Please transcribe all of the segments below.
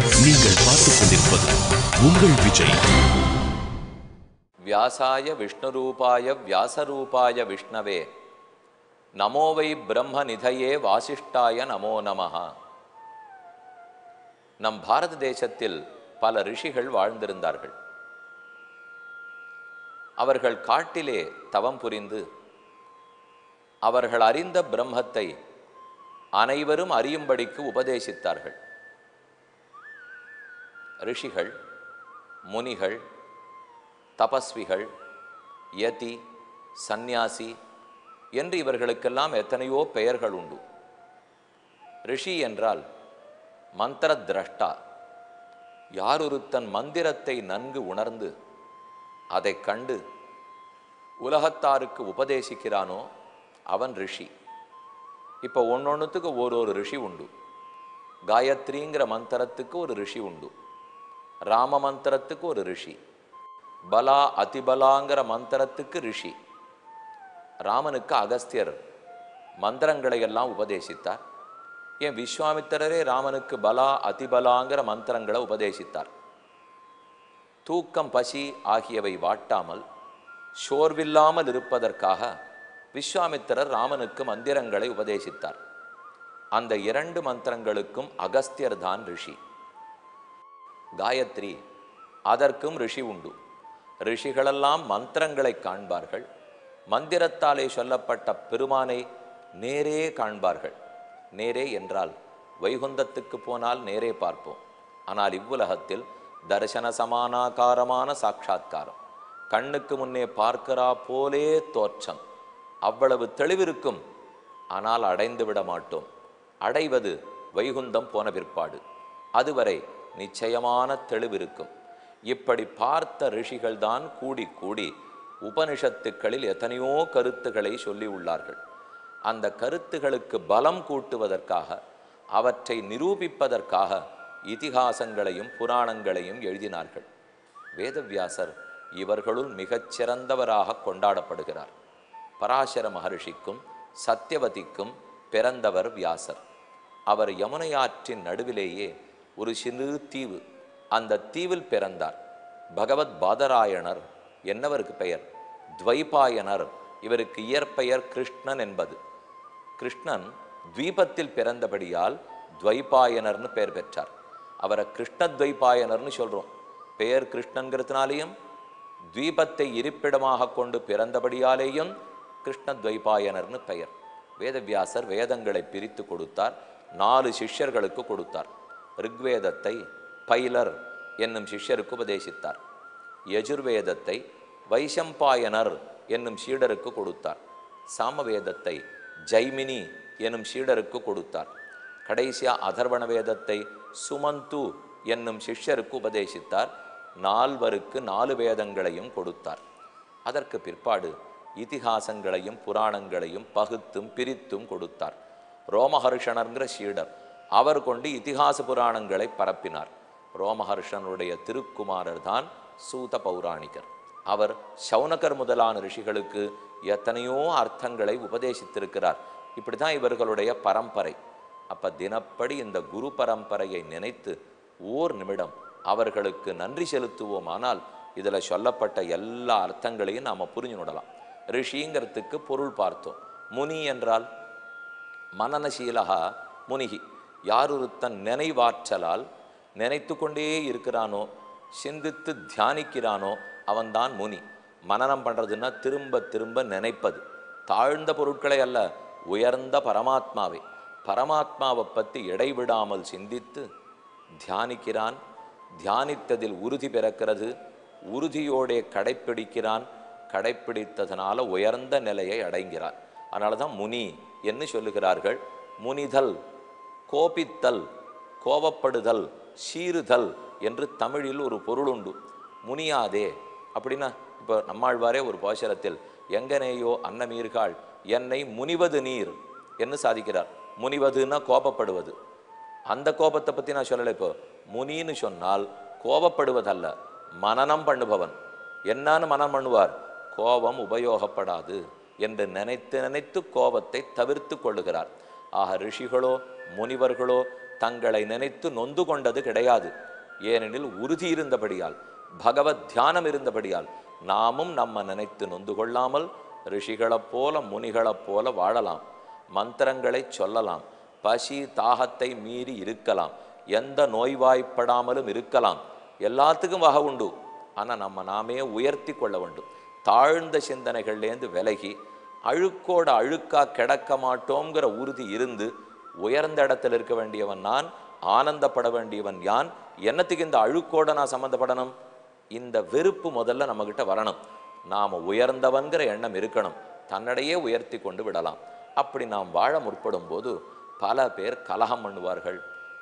நீங்கள் பார்த்துக் கொண்டிருப்பது உங்கள் விஜய். வியாசாய விஷ்ணுரூபாய வியாசரூபாய விஷ்ணவே நமோ வை பிரம்ம நிதையே வாசிஷ்டாய நமோ நமஹ. நம் பாரத தேசத்தில் பல ரிஷிகள் வாழ்ந்திருந்தார்கள். அவர்கள் காட்டிலே தவம் புரிந்து அவர்கள் அறிந்த பிரம்மத்தை அனைவரும் அறியும்படிக்கு உபதேசித்தார்கள். ரிஷிகள், முனிகள், தபஸ்விகள், யதி, சந்நியாசி என்று இவர்களுக்கெல்லாம் எத்தனையோ பெயர்கள் உண்டு. ரிஷி என்றால் மந்திர திரஷ்டா. யாரொருத்தன் மந்திரத்தை நன்கு உணர்ந்து அதை கண்டு உலகத்தாருக்கு உபதேசிக்கிறானோ அவன் ரிஷி. இப்போ ஒன்னொன்னுத்துக்கு ஒரு ரிஷி உண்டு. காயத்ரிங்கிற மந்திரத்துக்கு ஒரு ரிஷி உண்டு, ராம மந்திரத்துக்கு ஒரு ரிஷி, பலா அதிபலாங்கிற மந்திரத்துக்கு ரிஷி. ராமனுக்கு அகஸ்தியர் மந்திரங்களை எல்லாம் உபதேசித்தார். ஏன் விஸ்வாமித்திரரே ராமனுக்கு பலா அதிபலாங்கிற மந்திரங்களை உபதேசித்தார். தூக்கம், பசி ஆகியவை வாட்டாமல் சோர்வில்லாமல் இருப்பதற்காக விஸ்வாமித்திரர் ராமனுக்கு மந்திரங்களை உபதேசித்தார். அந்த இரண்டு மந்திரங்களுக்கும் அகஸ்தியர் தான் ரிஷி. காயத்ரி, அதற்கும் ரிஷி உண்டு. ரிஷிகளெல்லாம் மந்திரங்களை காண்பார்கள். மந்திரத்தாலே சொல்லப்பட்ட பெருமானை நேரே காண்பார்கள். நேரே என்றால் வைகுந்தத்துக்கு போனால் நேரே பார்ப்போம். ஆனால் இவ்வுலகத்தில் தரிசன சமானாகாரமான சாட்சா்காரம், கண்ணுக்கு முன்னே பார்க்கிறா போலே தோற்றம், அவ்வளவு தெளிவிருக்கும். ஆனால் அடைந்து விட மாட்டோம். அடைவது வைகுந்தம் போன பிற்பாடு. அதுவரை நிச்சயமான தெளிவிருக்கும். இப்படி பார்த்த ரிஷிகள் தான் கூடி கூடி உபனிஷத்துக்களில் எத்தனையோ கருத்துக்களை சொல்லி உள்ளார்கள். அந்த கருத்துகளுக்கு பலம் கூட்டுவதற்காக, அவற்றை நிரூபிப்பதற்காக இதிகாசங்களையும் புராணங்களையும் எழுதினார்கள். வேதவியாசர் இவர்களுள் மிகச்சிறந்தவராக கொண்டாடப்படுகிறார். பராசர மகர்ஷிக்கும் சத்தியவதிக்கும் பிறந்தவர் வியாசர். அவர் யமுனை ஆற்றின் நடுவிலேயே ஒரு சிறு தீவு, அந்த தீவில் பிறந்தார். பகவத் பாதராயணர் என்னவருக்கு பெயர்? துவைபாயனர். இவருக்கு இயற்பெயர் கிருஷ்ணன் என்பது. கிருஷ்ணன் துவீபத்தில் பிறந்தபடியால் துவைபாயனர்னு பெயர் பெற்றார். அவரை கிருஷ்ணத்வைபாயனர்னு சொல்கிறோம். பெயர் கிருஷ்ணன்கிறதுனாலேயும் துவீபத்தை இருப்பிடமாக கொண்டு பிறந்தபடியாலேயும் கிருஷ்ணத்வைபாயனர்னு பெயர். வேதவியாசர் வேதங்களை பிரித்து கொடுத்தார். 4 சிஷ்யர்களுக்கு கொடுத்தார். ரிக்வேதத்தை பைலர் என்னும் சிஷ்யருக்கு உபதேசித்தார். யஜுர்வேதத்தை வைசம்பாயனர் என்னும் சீடருக்கு கொடுத்தார். சாமவேதத்தை ஜைமினி என்னும் சீடருக்கு கொடுத்தார். கடைசியா அதர்வண வேதத்தை சுமந்து என்னும் சிஷ்யருக்கு உபதேசித்தார். 4 4 வேதங்களையும் கொடுத்தார். அதற்கு பிற்பாடு இதிகாசங்களையும் புராணங்களையும் பகுத்தும் பிரித்தும் கொடுத்தார். ரோமஹர்ஷணர்ங்கிற சீடர் அவர் கொண்டு இதிகாச புராணங்களை பரப்பினார். ரோமஹர்ஷனுடைய திருக்குமாரர் தான் சூத பௌராணிகர். அவர் சௌனகர் முதலான ரிஷிகளுக்கு எத்தனையோ அர்த்தங்களை உபதேசித்திருக்கிறார். இப்படி தான் இவர்களுடைய பரம்பரை. அப்போ தினப்படி இந்த குரு பரம்பரையை நினைத்து ஓர் நிமிடம் அவர்களுக்கு நன்றி செலுத்துவோமானால் இதில் சொல்லப்பட்ட எல்லா அர்த்தங்களையும் நாம் புரிஞ்சுடலாம். ரிஷிங்கிறதுக்கு பொருள் பார்த்தோம். முனி என்றால் மனநசீலகா முனிகி. யாரொருத்தன் நினைவாற்றலால் நினைத்து கொண்டே இருக்கிறானோ, சிந்தித்து தியானிக்கிறானோ அவன்தான் முனி. மனனம் பண்ணுறதுன்னா திரும்ப திரும்ப நினைப்பது. தாழ்ந்த பொருட்களை அல்ல, உயர்ந்த பரமாத்மாவை, பரமாத்மாவை பற்றி இடைவிடாமல் சிந்தித்து தியானிக்கிறான். தியானித்ததில் உறுதி பிறக்கிறது. உறுதியோடே கடைப்பிடிக்கிறான். கடைப்பிடித்ததனால உயர்ந்த நிலையை அடைகிறான். அதனால தான் முனி என்று சொல்லுகிறார்கள். முனிதல், கோபித்தல், கோபப்படுதல், சீறுதல் என்று தமிழில் ஒரு பொருள் உண்டு. முனியாதே அப்படின்னா, இப்போ நம்மாழ்வாரே ஒரு பாசுரத்தில் எங்கனேயோ அன்னமீர்காள் என்னை முனிவது நீர் என்று சாதிக்கிறார். முனிவதுன்னா கோபப்படுவது. அந்த கோபத்தை பற்றி நான் சொல்லலை. இப்போ முனின்னு சொன்னால் கோபப்படுவதல்ல, மனனம் பண்ணுபவன். என்னன்னு மனம் பண்ணுவார்? கோபம் உபயோகப்படாது என்று நினைத்து நினைத்து கோபத்தை தவிர்த்து கொள்ளுகிறார். ஆக ரிஷிகளோ முனிவர்களோ தங்களை நினைத்து நொந்து கொண்டது கிடையாது. ஏனெனில் உறுதி இருந்தபடியால், பகவத் தியானம் இருந்தபடியால் நாமும் நம்ம நினைத்து நொந்து கொள்ளாமல் ரிஷிகளைப் போல முனிகளைப் போல வாழலாம். மந்திரங்களை சொல்லலாம், பசி தாகத்தை மீறி இருக்கலாம், எந்த நோய்வாய்ப்படாமலும் இருக்கலாம். எல்லாத்துக்கும் வகை உண்டு. ஆனால் நாமே உயர்த்தி கொள்ள வேண்டும். தாழ்ந்த சிந்தனைகள்லேருந்து விலகி அழுக்கோட அழுக்கா கிடக்க மாட்டோங்கிற உறுதி இருந்து உயர்ந்த இடத்துல இருக்க வேண்டியவன் நான், ஆனந்தப்பட வேண்டியவன் யான். என்னத்துக்கு இந்த அழுக்கோட நான் சம்மந்தப்படணும்? இந்த வெறுப்பு முதல்ல நம்மகிட்ட வரணும். நாம் உயர்ந்தவன்கிற எண்ணம் இருக்கணும். தன்னடையே உயர்த்தி கொண்டு விடலாம். அப்படி நாம் வாழ முற்படும் போது பல பேர் கலகம் பண்ணுவார்கள்.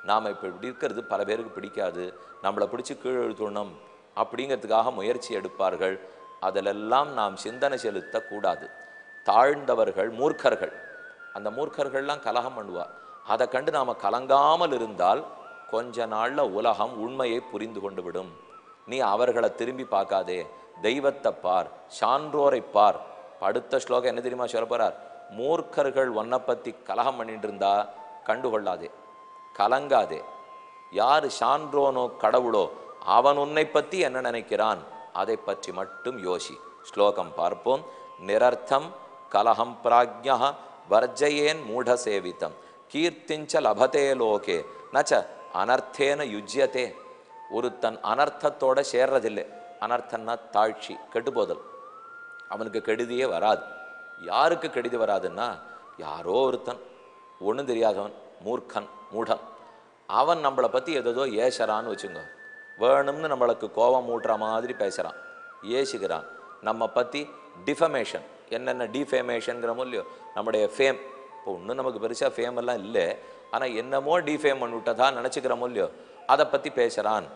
நாம் இப்போ இப்படி இருக்கிறது பல பேருக்கு பிடிக்காது, நம்மளை பிடிச்சி கீழ் எழுத்தணும் அப்படிங்கிறதுக்காக முயற்சி எடுப்பார்கள். அதிலெல்லாம் நாம் சிந்தனை செலுத்தக்கூடாது. தாழ்ந்தவர்கள் மூர்க்கர்கள், அந்த மூர்க்கர்கள்லாம் கலகம் பண்ணுவார். அதை கண்டு நாம் கலங்காமல் இருந்தால் கொஞ்ச நாளில் உலகம் உண்மையை புரிந்து கொண்டு விடும். நீ அவர்களை திரும்பி பார்க்காதே, தெய்வத்தை பார், சான்றோரை பார். அடுத்த ஸ்லோகம் என்ன தெரியுமா சொல்ல போறார்? மூர்க்கர்கள் ஒன்னை பற்றி கலகம் பண்ணிட்டு இருந்தா கண்டுகொள்ளாதே, கலங்காதே. யார் சான்றோனோ கடவுளோ அவன் உன்னை பற்றி என்ன நினைக்கிறான் அதை பற்றி மட்டும் யோசி. ஸ்லோகம் பார்ப்போம். நிரர்த்தம் கலகம் பிராஜ்ஞா வர்ஜயேன் மூட சேவித்தம் கீர்த்திஞ்ச லபதே லோகே நச்ச அனர்த்தேன யுஜ்யத்தே. ஒருத்தன் அனர்த்தத்தோட சேர்றதில்லை. அனர்த்தன்னா தாழ்ச்சி, கெட்டுப்போதல். அவனுக்கு கெடுதியே வராது. யாருக்கு கெடுதி வராதுன்னா, யாரோ ஒருத்தன் ஒன்றும் தெரியாதவன், மூர்க்கன், மூடன், அவன் நம்மளை பற்றி ஏதோ ஏசறான்னு வச்சுங்க. வேணும்னு நம்மளுக்கு கோபம் மூட்டுற மாதிரி பேசுகிறான், ஏசுகிறான். நம்ம பற்றி டிஃபமேஷன், என்னென்ன டிஃபேமேஷனுங்கிறமோ இல்லையோ, நம்முடைய ஃபேம். இப்போ ஒன்றும் நமக்கு பெருசாக ஃபேம் எல்லாம் இல்லை, ஆனால் என்னமோ டிஃபேம் பண்ணிவிட்டதா நினச்சிக்கிறமோ இல்லையோ, அதை பற்றி பேசுகிறான்.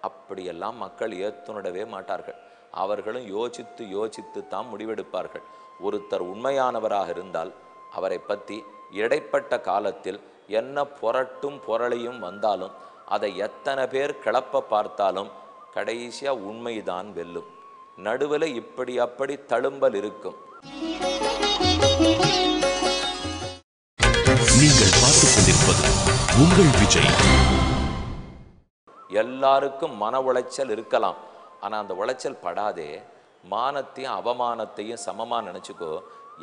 அப்படியெல்லாம் மக்கள் ஏற்றுனிடவே மாட்டார்கள். அவர்களும் யோசித்து யோசித்து தான் முடிவெடுப்பார்கள். ஒருத்தர் உண்மையானவராக இருந்தால் அவரை பற்றி இடைப்பட்ட காலத்தில் என்ன புரட்டும் பொருளையும் வந்தாலும் அதை எத்தனை பேர் கிளப்ப பார்த்தாலும் கடைசியாக உண்மைதான் வெல்லும். நடுவில் இப்படி அப்படி தழும்பல் இருக்கும். நீங்கள் பார்த்துக் கொண்டிருப்பது உங்கள் விஜய். எல்லாருக்கும் மன உளைச்சல் இருக்கலாம், ஆனால் அந்த உளைச்சல் படாதே. மானத்தையும் அவமானத்தையும் சமமாக நினச்சிக்கோ.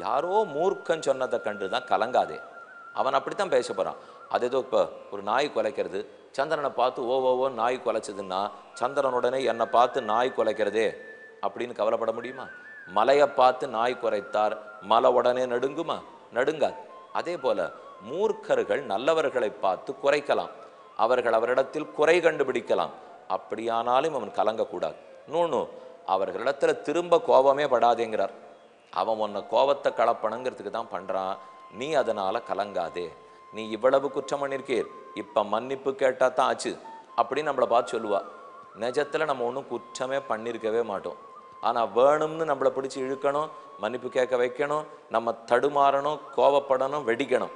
யாரோ மூர்க்கன் சொன்னதை கண்டு தான் கலங்காதே. அவன் அப்படித்தான் பேச போகிறான். அது ஏதோ இப்போ ஒரு நாய் குலைக்கிறது, சந்திரனை பார்த்து ஓ நாய் குலைச்சதுன்னா சந்திரனுடனே என்னை பார்த்து நாய் குலைக்கிறதே அப்படின்னு கவலைப்பட முடியுமா? மலையை பார்த்து நாய் குறைத்தார், மலை உடனே நடுங்குமா? நடுங்காது. அதே போல மூர்க்கர்கள் நல்லவர்களை பார்த்து குறைக்கலாம், அவர்கள் அவரிடத்தில் குறை கண்டுபிடிக்கலாம். அப்படியானாலும் அவன் கலங்கக்கூடாது. இன்னொன்று, அவர்களிடத்தில் திரும்ப கோபமே படாதேங்கிறார். அவன் உன்னை கோபத்தை கலப்பணுங்கிறதுக்கு தான் பண்ணுறான், நீ அதனால் கலங்காதே. நீ இவ்வளவு குற்றம் பண்ணியிருக்கீர், இப்போ மன்னிப்பு கேட்டால் தான் ஆச்சு அப்படின்னு நம்மளை பார்த்து சொல்லுவா. நிஜத்தில் நம்ம ஒன்றும் குற்றமே பண்ணியிருக்கவே மாட்டோம். ஆனால் வேணும்னு நம்மளை பிடிச்சி இழுக்கணும், மன்னிப்பு கேட்க வைக்கணும், நம்ம தடுமாறணும், கோபப்படணும், வெடிக்கணும்.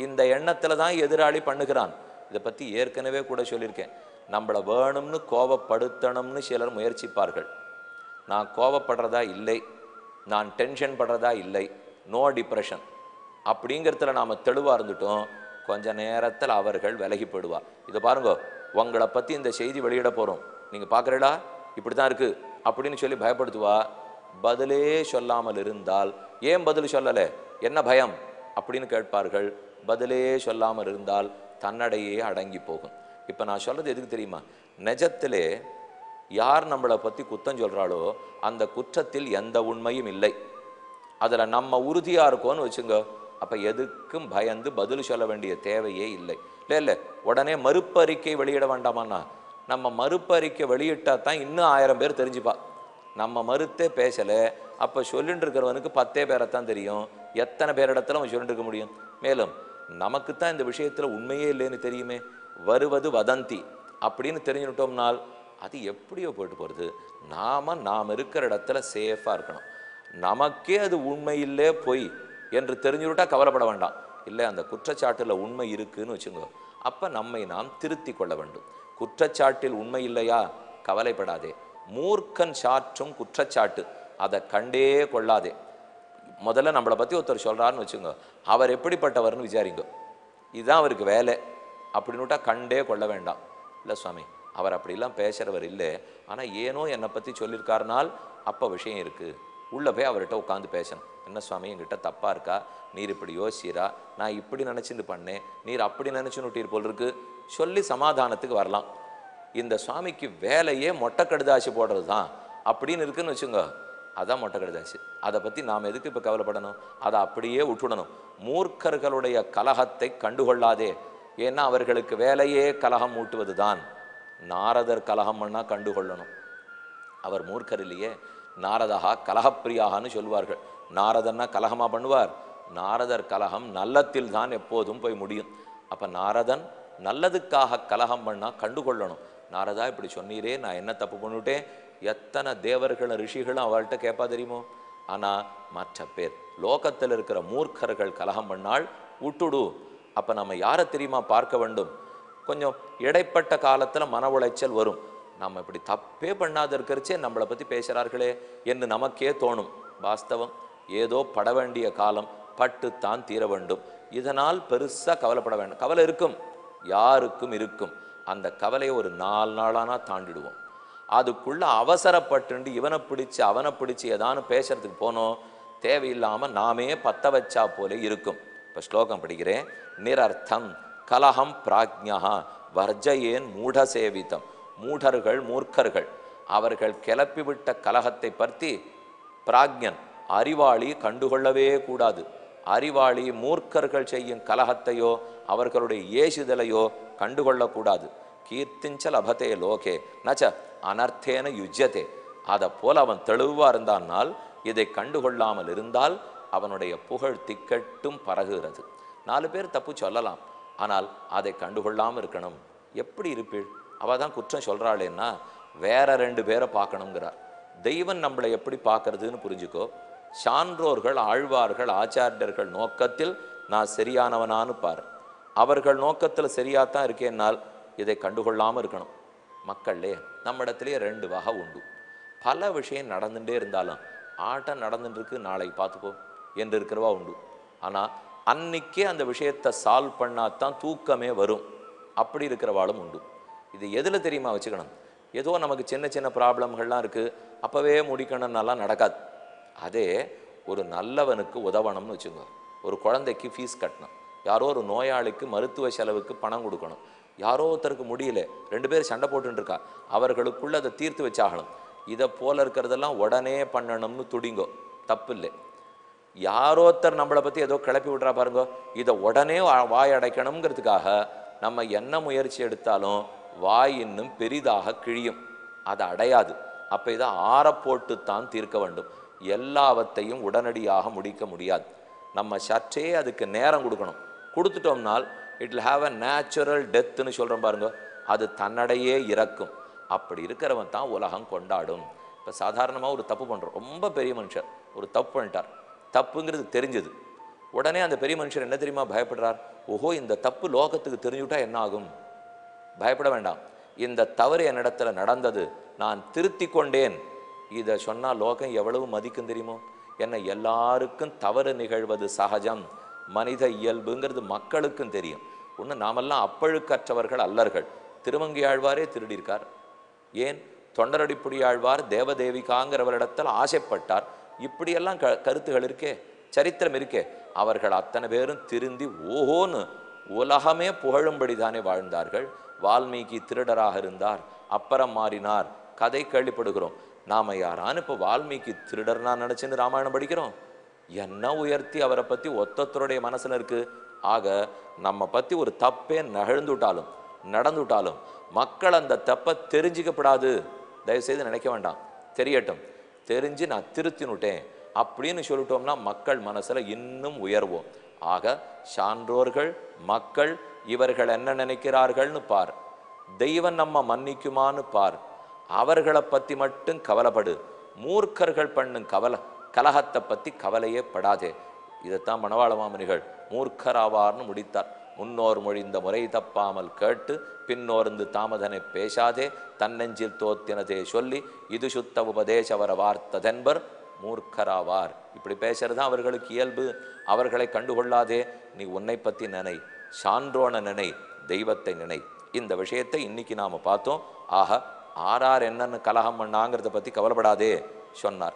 இந்த எண்ணத்தில் தான் எதிராளி பண்ணுகிறான். இதை பற்றி ஏற்கனவே கூட சொல்லியிருக்கேன். நம்மளை வேணும்னு கோபப்படுத்தணும்னு சிலர் முயற்சிப்பார்கள். நான் கோபப்படுறதா இல்லை, நான் டென்ஷன் படுறதா இல்லை, நோ டிப்ரெஷன் அப்படிங்கிறதுல நாம் தெளிவாக இருந்துட்டோம், கொஞ்ச நேரத்தில் அவர்கள் விலகிப்படுவா. இதை பாருங்க, உங்களை பற்றி இந்த செய்தி வெளியிட போகிறோம், நீங்கள் பார்க்குறடா இப்படி தான் இருக்குது அப்படின்னு சொல்லி பயப்படுத்துவா. பதிலே சொல்லாமல் இருந்தால், ஏன் பதில் சொல்லலை, என்ன பயம் அப்படின்னு கேட்பார்கள். பதிலே சொல்லாமல் இருந்தால் தன்னடையே அடங்கி போகும். இப்போ நான் சொல்கிறது எதுக்கு தெரியுமா? நிஜத்திலே யார் நம்மளை பற்றி குற்றம் சொல்கிறாளோ அந்த குற்றத்தில் எந்த உண்மையும் இல்லை. அதில் நம்ம உறுதியாக இருக்கோன்னு வச்சுங்க, அப்போ எதுக்கும் பயந்து பதில் சொல்ல வேண்டிய தேவையே இல்லை. இல்லை உடனே மறுப்பறிக்கை வெளியிட வேண்டாமாண்ணா, நம்ம மறுப்பறிக்கை வெளியிட்டால் தான் இன்னும் 1000 பேர் தெரிஞ்சுப்பா. நம்ம மறுத்தே பேசலை, அப்போ சொல்லிட்டு இருக்கிறவனுக்கு 10 பேரைத்தான் தெரியும். எத்தனை பேரிடத்துல அவன் சொல்லிட்டு இருக்க முடியும்? மேலும் நமக்குத்தான் இந்த விஷயத்தில் உண்மையே இல்லைன்னு தெரியுமே, வருவது வதந்தி அப்படின்னு தெரிஞ்சுட்டோம்னால் அது எப்படியோ போயிட்டு போகிறது. நாம் இருக்கிற இடத்துல சேஃபாக இருக்கணும். நமக்கே அது உண்மை இல்லை பொய் என்று தெரிஞ்சுவிட்டா கவலைப்பட வேண்டாம். இல்லை, அந்த குற்றச்சாட்டில் உண்மை இருக்குன்னு வச்சுங்க, அப்போ நம்மை நாம் திருத்தி கொள்ள வேண்டும். குற்றச்சாட்டில் உண்மை இல்லையா, கவலைப்படாதே. மூர்க்கன் சாற்றும் குற்றச்சாட்டு, அதை கண்டே கொள்ளாதே. முதல்ல நம்மளை பற்றி ஒருத்தர் சொல்கிறாருன்னு வச்சுங்க, அவர் எப்படிப்பட்டவர்னு விசாரிங்க. இதுதான் அவருக்கு வேலை. அப்படின்னுட்டா கண்டே கொள்ள வேண்டாம். இல்லை சுவாமி, அவர் அப்படிலாம் பேசுகிறவர் இல்லை, ஆனால் ஏனோ என்னை பற்றி சொல்லியிருக்காருனால் அப்போ விஷயம் இருக்குது, உள்ளே போய் அவர்கிட்ட உட்காந்து பேசணும். என்ன சுவாமி, என்கிட்ட தப்பாக இருக்கா, நீர் இப்படி யோசிக்கிறா, நான் இப்படி நினச்சின்னு பண்ணேன், நீர் அப்படி நினச்சுன்னுட்டீர் போல் இருக்கு சொல்லி சமாதானத்துக்கு வரலாம். இந்த சுவாமிக்கு வேலையே மொட்டை கடுதாசி போடுறது தான் அப்படின்னு இருக்குன்னு வச்சுங்க, அதான் மொட்டை கடுதாசி. அதை பற்றி நாம் எதுக்கு இப்போ கவலைப்படணும்? அதை அப்படியே விட்டுடணும். மூர்க்கர்களுடைய கலகத்தை கண்டுகொள்ளாதே, ஏன்னா அவர்களுக்கு வேலையே கலகம் ஊட்டுவது தான். நாரதர் கலகம் பண்ணா கண்டுகொள்ளணும். அவர் மூர்க்கர் இல்லையே. நாரதா கலகப்பிரியாகனு சொல்வார்கள். நாரதன்னா கலகமா பண்ணுவார்? நாரதர் கலகம் நல்லத்தில் தான் எப்போதும் போய் முடியும். அப்ப நாரதன் நல்லதுக்காக கலகம் பண்ணா கண்டுகொள்ளணும். நாரதா இப்படி சொன்னீரே, நான் என்ன தப்பு பண்ணிவிட்டேன்? எத்தனை தேவர்கள் ரிஷிகளும் அவள்கிட்ட கேட்பா தெரியுமோ. ஆனா மற்ற பேர் லோகத்தில் இருக்கிற மூர்க்கர்கள் கலகம் பண்ணால் விட்டுடு. அப்ப நம்ம யாரை தெரியுமா பார்க்க வேண்டும்? கொஞ்சம் இடைப்பட்ட காலத்துல மன உளைச்சல் வரும். நம்ம இப்படி தப்பே பண்ணாத இருக்கிறச்சே நம்மளை பற்றி பேசுகிறார்களே என்று நமக்கே தோணும். வாஸ்தவம், ஏதோ பட வேண்டிய காலம் பட்டுத்தான் தீர வேண்டும். இதனால் பெருசாக கவலைப்பட வேண்டாம். கவலை இருக்கும், யாருக்கும் இருக்கும். அந்த கவலையை ஒரு 4 நாளானா தாண்டிடுவோம். அதுக்குள்ள அவசரப்பட்டு இவனை பிடிச்சு அவனை பிடிச்சு ஏதானு பேசுறதுக்கு போனோம், தேவையில்லாமல் நாமே பத்த வச்சா போல இருக்கும். இப்போ ஸ்லோகம் படிக்கிறேன். நிரர்த்தம் கலகம் பிராஜ்ஞா வர்ஜயேன் மூடசேவிதம். மூடர்கள் மூர்க்கர்கள் அவர்கள் கிளப்பிவிட்ட கலகத்தை பற்றி பிராஜ்ஞன் அறிவாளி கண்டுகொள்ளவே கூடாது. அறிவாளி மூர்க்கர்கள் செய்யும் கலகத்தையோ அவர்களுடைய ஏசுதலையோ கண்டுகொள்ளக்கூடாது. கீர்த்திஞ்சல் அபதே லோகே நச்ச அனர்த்தேன யுஜ்யதே. அதை போல் அவன் தெளிவா இருந்தானால், இதை கண்டுகொள்ளாமல் இருந்தால் அவனுடைய புகழ் திக்கட்டும் பரகுகிறது. 4 பேர் தப்பு சொல்லலாம், ஆனால் அதை கண்டுகொள்ளாமல் இருக்கணும். எப்படி இருப்பீள்? அவள் தான் குற்றம் சொல்கிறாளேன்னா வேற 2 பேரை பார்க்கணுங்கிறார். தெய்வம் நம்மளை எப்படி பார்க்கறதுன்னு புரிஞ்சுக்கோ. சான்றோர்கள் ஆழ்வார்கள் ஆச்சாரியர்கள் நோக்கத்தில் நான் சரியானவனான்னு பாரு. அவர்கள் நோக்கத்தில் சரியாத்தான் இருக்கேன்னால் இதை கண்டுகொள்ளாமல் இருக்கணும். மக்களே, நம்ம இடத்துலேயே 2 வகை உண்டு. பல விஷயம் நடந்துகிட்டே இருந்தாலும் ஆட்டம் நடந்துட்டுருக்கு, நாளைக்கு பார்த்துப்போம் என்று இருக்கிறவா உண்டு. ஆனால் அன்னைக்கே அந்த விஷயத்தை சால்வ் பண்ணாதான் தூக்கமே வரும், அப்படி இருக்கிறவாளும் உண்டு. இது எதில் தெரியுமா வச்சுக்கணும்? ஏதோ நமக்கு சின்ன சின்ன ப்ராப்ளம்கள்லாம் இருக்குது, அப்போவே முடிக்கணும்னாலாம் நடக்காது. அதே ஒரு நல்லவனுக்கு உதவணும்னு வச்சுங்க. ஒரு குழந்தைக்கு ஃபீஸ் கட்டணும், யாரோ ஒரு நோயாளிக்கு மருத்துவ செலவுக்கு பணம் கொடுக்கணும், யாரோ ஒருத்தருக்கு முடியல, 2 பேர் சண்டை போட்டுருக்கா, அவர்களுக்குள்ள அதை தீர்த்து வச்சாகணும். இதை போல இருக்கிறதெல்லாம் உடனே பண்ணணும்னு துடிங்கோ, தப்பு இல்லை. யாரோத்தர் நம்மளை பற்றி ஏதோ கிளப்பி விட்றா பாருங்க, இதை உடனே வாய் அடைக்கணுங்கிறதுக்காக நம்ம என்ன முயற்சி எடுத்தாலும் வாய் இன்னும் பெரிதாக கிழியும், அதை அடையாது. அப்போ இதை ஆறப்போட்டுத்தான் தீர்க்க வேண்டும். எல்லாவற்றையும் உடனடியாக முடிக்க முடியாது. நம்ம சற்றே அதுக்கு நேரம் கொடுக்கணும். கொடுத்துட்டோம்னால் it will have a natural டெத்துன்னு சொல்கிறோம் பாருங்க, அது தன்னடையே இறக்கும். அப்படி இருக்கிறவன் தான் உலகம் கொண்டாடும். இப்போ சாதாரணமாக ஒரு தப்பு பண்ணுறோம், ரொம்ப பெரிய மனுஷர் ஒரு தப்பு பண்ணிட்டார், தப்புங்கிறது தெரிஞ்சது. உடனே அந்த பெரிய மனுஷர் என்ன தெரியுமா பயப்படுறார்? ஓஹோ, இந்த தப்பு லோகத்துக்கு தெரிஞ்சுட்டா என்ன ஆகும்? பயப்பட வேண்டாம், இந்த தவறு என்னிடத்துல நடந்தது, நான் திருத்தி கொண்டேன். இதை சொன்னால் லோகம் எவ்வளவு மதிக்கும் தெரியுமோ? என்ன எல்லாருக்கும் தவறு நிகழ்வது சகஜம், மனித இயல்புங்கிறது மக்களுக்கும் தெரியும். ஒன்று, நாமெல்லாம் அப்பழுக்கற்றவர்கள் அல்லர்கள். திருமங்கை ஆழ்வாரே திருடியிருக்கார். ஏன்? தொண்டரடிப்புடி ஆழ்வார் தேவதேவிகாங்கிறவரிடத்தில் ஆசைப்பட்டார். இப்படியெல்லாம் கருத்துகள் இருக்கே, சரித்திரம் இருக்கே. அவர்கள் அத்தனை பேரும் திருந்தி ஓஹோன்னு உலகமே புகழும்படி தானே வாழ்ந்தார்கள். வால்மீகி திருடராக இருந்தார், அப்புறம் மாறினார், கதை கேள்விப்படுகிறோம். நாம யாரான்னு இப்போ வால்மீகி திருடர்னா நினைச்சுன்னு ராமாயணம் படிக்கிறோம். என்ன உயர்த்தி அவரை பற்றி ஒத்தொத்தருடைய மனசுல இருக்கு. ஆக நம்ம பற்றி ஒரு தப்பே நகழ்ந்துட்டாலும் நடந்துட்டாலும் மக்கள் அந்த தப்பை தெரிஞ்சிக்கப்படாது, தயவுசெய்து நினைக்க வேண்டாம். தெரியட்டும், தெரிஞ்சு நான் திருத்தினுட்டேன் அப்படின்னு சொல்லிட்டோம்னா மக்கள் மனசுல இன்னும் உயர்வோம். ஆக சான்றோர்கள் மக்கள் இவர்கள் என்ன நினைக்கிறார்கள்னு பார், தெய்வம் நம்ம மன்னிக்குமான்னு பார், அவர்களை பற்றி மட்டும் கவலைப்படு. மூர்க்கர்கள் பண்ணும் கலகத்தை பற்றி கவலையே படாதே. இதைத்தான் மணவாள மாமுனிகள் மூர்க்கராவார்னு முடித்தார். முன்னோர் மொழிந்த முறை தப்பாமல் கேட்டு பின்னோர்ந்து தாமதனை பேசாதே, தன்னெஞ்சில் தோத்தினதே சொல்லி இது சுத்த உபதேசவர வார்த்ததென்பர் மூர்க்கராவார். இப்படி பேசுறது அவர்களுக்கு இயல்பு. அவர்களை கண்டுகொள்ளாதே, நீ உன்னை பற்றி நினை, சான்றோன நினை, தெய்வத்தை நினை. இந்த விஷயத்தை இன்னைக்கு நாம பார்த்தோம். ஆக ஆறார் என்னன்னு கலகம் பண்ணாங்கிறத பத்தி கவலைப்படாதே சொன்னார்.